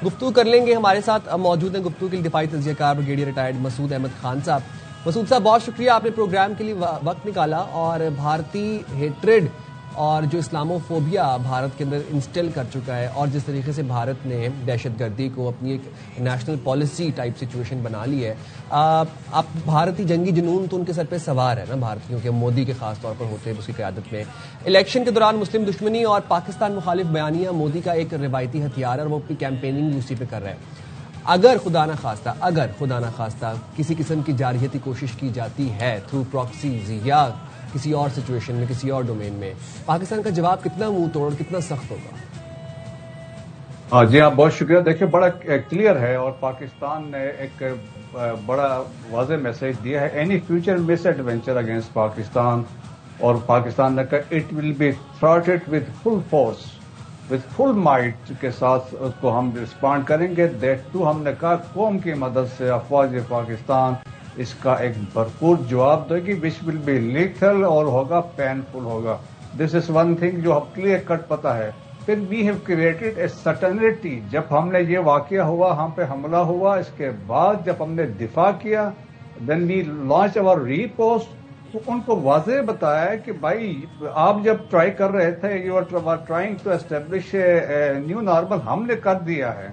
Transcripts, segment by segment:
گفتگو کر لیں گے. ہمارے ساتھ موجود ہیں گفتگو کے لیے دفاعی تجزیہ کار بریگیڈیئر ریٹائرڈ مسعود احمد خان صاحب. مسعود صاحب بہت شکریہ آپ نے پروگرام کے لیے وقت نکالا. اور بھارتی ہیٹریڈ اور جو اسلاموفوبیا بھارت کے اندر انسٹل کر چکا ہے اور جس طریقے سے بھارت نے دہشت گردی کو اپنی ایک نیشنل پالیسی ٹائپ سچویشن بنا لی ہے. اب بھارتی جنگی جنون تو ان کے سر پہ سوار ہے نا بھارتیوں کے, مودی کے خاص طور پر ہوتے ہیں اس کی قیادت میں. الیکشن کے دوران مسلم دشمنی اور پاکستان مخالف بیانیاں مودی کا ایک روایتی ہتھیار ہے اور وہ اپنی کیمپیننگ اسی پہ کر رہے ہیں. اگر خدا نہ خواستہ کسی قسم کی جارحیتی کوشش کی جاتی ہے تھرو پراکسیز یا کسی اور سچویشن میں کسی اور ڈومین میں, پاکستان کا جواب کتنا منہ توڑ کتنا سخت ہوگا؟ جی آپ بہت شکریہ. دیکھیے بڑا کلیئر ہے اور پاکستان نے ایک بڑا واضح میسج دیا ہے. Any future misadventure against Pakistan, اور پاکستان نے کہا it will be thwarted with full force with full might کے ساتھ اس کو ہم رسپانڈ کریں گے. دیٹ ٹو ہم نے کہا قوم کی مدد سے افواج پاکستان اس کا ایک بھرپور جواب دے گی وچ ول بی لیتھل اور ہوگا پینفل ہوگا. دس از ون تھنگ جو کلیئر کٹ پتا ہے. پھر we have created a certainty. جب ہم نے یہ واقعہ ہوا, ہم پہ حملہ ہوا, اس کے بعد جب ہم نے دفاع کیا دین we launch over re post. تو ان کو واضح بتایا کہ بھائی آپ جب ٹرائی کر رہے تھے you are trying to establish a new normal, ہم نے کر دیا ہے,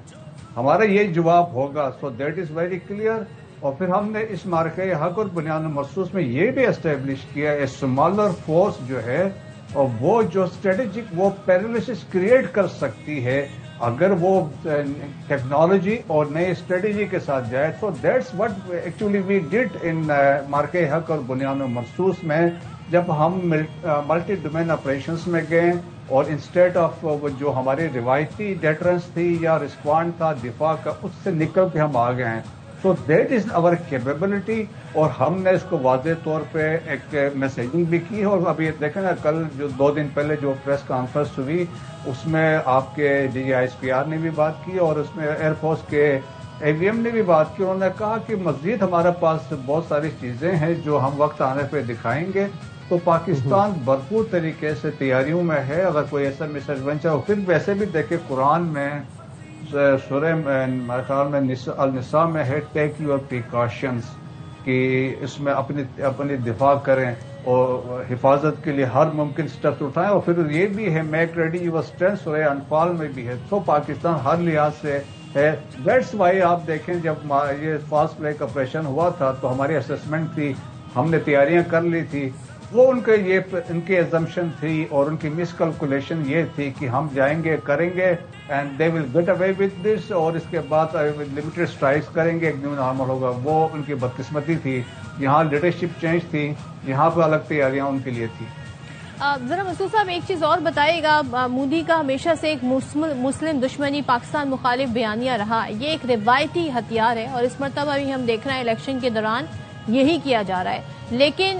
ہمارا یہ جواب ہوگا. So that is very clear. اور پھر ہم نے اس مارکہ حق اور بنیاد مرصوص میں یہ بھی اسٹیبلش کیا اے اسمالر فورس جو ہے, اور وہ جو اسٹریٹجک وہ پیرالسس کریٹ کر سکتی ہے اگر وہ ٹیکنالوجی اور نئی اسٹریٹجی کے ساتھ جائے. تو دیٹس وٹ ایکچولی وی ڈڈ ان مارکہ حق اور بنیاد مرصوص میں, جب ہم ملٹی ڈومین آپریشنس میں گئے اور انسٹیٹ آف جو ہماری روایتی ڈیٹرنس تھی یا رسپانڈ تھا دفاع کا, اس سے نکل کے ہم آ گئے ہیں. سو دیٹ از اوور کیپیبلٹی. اور ہم نے اس کو واضح طور پہ ایک میسیجنگ بھی کی. اور ابھی دیکھیں نا کل جو 2 دن پہلے جو پریس کانفرنس ہوئی اس میں آپ کے D G I S P R نے بھی بات کی اور اس میں ایئر فورس کے اے وی ایم نے بھی بات کی. انہوں نے کہا کہ مزید ہمارے پاس بہت ساری چیزیں ہیں جو ہم وقت آنے پہ دکھائیں گے. تو پاکستان بھرپور طریقے سے تیاریوں میں ہے اگر کوئی ایسا مس ایڈونچر ہو. پھر ویسے بھی دیکھیں قرآن میں سورہ میرے خیال میں النساء میں ہے ٹیک یور پریکاشنز, کہ اس میں اپنی دفاع کریں اور حفاظت کے لیے ہر ممکن اسٹیپس اٹھائیں. اور پھر یہ بھی ہے میک ریڈی یور اسٹرینتھ, سورہ انفال میں بھی ہے. تو پاکستان ہر لحاظ سے ہے. دیٹس وائی آپ دیکھیں جب یہ فاسٹ بریک آپریشن ہوا تھا تو ہماری اسسمنٹ تھی, ہم نے تیاریاں کر لی تھی. وہ ان کی ایزمپشن تھی اور ان کی مس کیلکولیشن یہ تھی کہ ہم جائیں گے کریں گے and they will get away with this, اور اس کے بعد لمیٹڈ اسٹرائکس کریں گے, ایک نیو نارمل ہوگا. وہ ان کی بدقسمتی تھی. یہاں لیڈرشپ چینج تھی, یہاں پہ الگ تیاریاں ان کے لیے تھی. ذرا مسعود صاحب ایک چیز اور بتائیے گا, مودی کا ہمیشہ سے ایک مسلم دشمنی پاکستان مخالف بیانیہ رہا, یہ ایک روایتی ہتھیار ہے اور اس مرتبہ بھی ہم دیکھ رہے ہیں الیکشن کے دوران یہی کیا جا رہا ہے. لیکن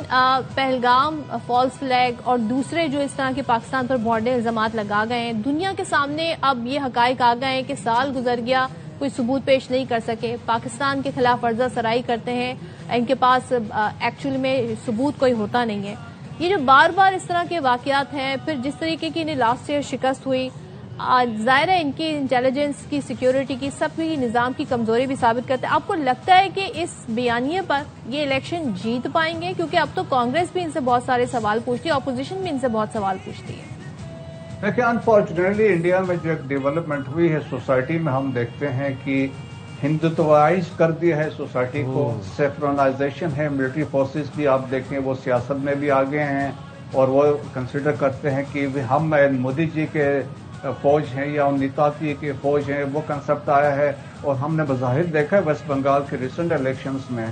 پہلگام, فالس فلیگ اور دوسرے جو اس طرح کے پاکستان پر بھونڈے الزامات لگا گئے ہیں, دنیا کے سامنے اب یہ حقائق آ گئے ہیں کہ سال گزر گیا کوئی ثبوت پیش نہیں کر سکے, پاکستان کے خلاف ورزہ سرائی کرتے ہیں, ان کے پاس ایکچوئل میں ثبوت کوئی ہوتا نہیں ہے. یہ جو بار بار اس طرح کے واقعات ہیں, پھر جس طریقے کی انہیں لاسٹ ایئر شکست ہوئی, ظاہر ہے ان کی انٹیلیجنس کی, سیکیورٹی کی, سب کی نظام کی کمزوری بھی ثابت کرتے ہیں. آپ کو لگتا ہے کہ اس بیانیے پر یہ الیکشن جیت پائیں گے؟ کیونکہ اب تو کانگریس بھی ان سے بہت سارے سوال پوچھتی ہے, اپوزیشن بھی ان سے بہت سوال پوچھتی ہے. دیکھیں انفارچونیٹلی انڈیا میں جو ایک ڈیولپمنٹ ہوئی ہے سوسائٹی میں, ہم دیکھتے ہیں کہ ہندوتوائز کر دیا ہے سوسائٹی کو, سیفرونائزیشن ہے. ملٹری فورسز بھی آپ دیکھیں وہ سیاست میں بھی آگے ہیں اور وہ کنسیڈر کرتے ہیں کہ ہم مودی جی کے فوج ہیں یا نیتا جی کے فوج ہیں, وہ کنسپٹ آیا ہے. اور ہم نے بظاہر دیکھا ہے ویسٹ بنگال کے ریسنٹ الیکشنز میں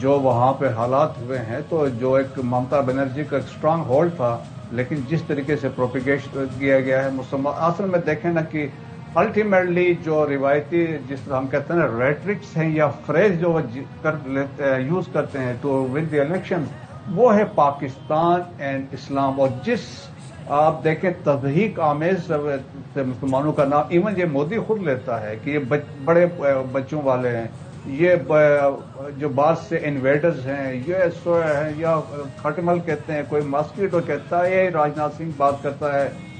جو وہاں پہ حالات ہوئے ہیں, تو جو ایک ممتا بنرجی کا ایک اسٹرانگ ہولڈ تھا, لیکن جس طریقے سے پروپیگیشن کیا گیا ہے اصل میں دیکھیں نا کہ الٹیمیٹلی جو روایتی جس طرح ہم کہتے ہیں نا ریٹرکس ہیں یا فریز جو یوز کرتے ہیں ٹو ون دی الیکشن, وہ ہے پاکستان اینڈ اسلام. اور جس آپ دیکھیں تضحیق آمیز مسلمانوں کا نام ایون یہ مودی خود لیتا ہے کہ یہ بڑے بچوں والے ہیں, یہ جو بعض سے انویڈرز ہیں, یہ سو ہیں یا کھٹمل کہتے ہیں, کوئی ماسکیٹو کہتا ہے, یہ راجناتھ سنگھ بات کرتا ہے